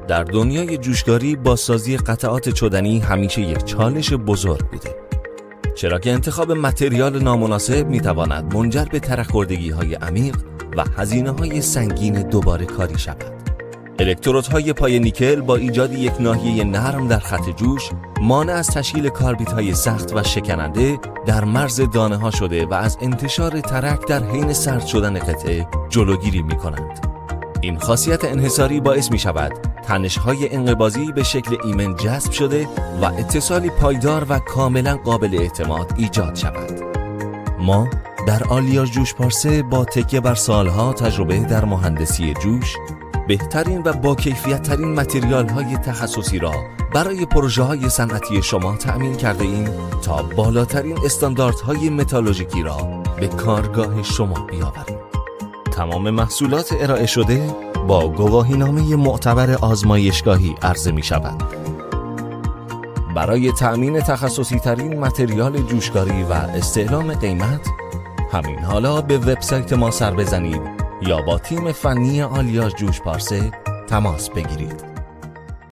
در دنیای جوشکاری بازسازی قطعات چدنی همیشه یک چالش بزرگ بوده، چرا که انتخاب متریال نامناسب میتواند منجر به ترک‌خوردگی‌های عمیق و هزینه‌های سنگین دوباره کاری شود. الکترودهای پای نیکل با ایجاد یک ناحیه نرم در خط جوش مانع از تشکیل کاربیدهای سخت و شکننده در مرز دانه‌ها شده و از انتشار ترک در حین سرد شدن قطعه جلوگیری می‌کنند. این خاصیت انحصاری باعث می‌شود تنش‌های انقباضی به شکل ایمن جذب شده و اتصالی پایدار و کاملاً قابل اعتماد ایجاد شود. ما در آلیاژ جوش پارسه با تکیه بر سالها تجربه در مهندسی جوش، بهترین و با کیفیت ترین متریال‌های تخصصی را برای پروژه‌های صنعتی شما تأمین کرده ایم تا بالاترین استانداردهای متالورژیکی را به کارگاه شما بیاوریم. تمام محصولات ارائه شده با گواهینامه معتبر آزمایشگاهی عرضه می شود. برای تأمین تخصصی ترین متریال جوشکاری و استعلام قیمت همین حالا به وبسایت ما سر بزنید یا با تیم فنی آلیاژ جوش پارسه تماس بگیرید.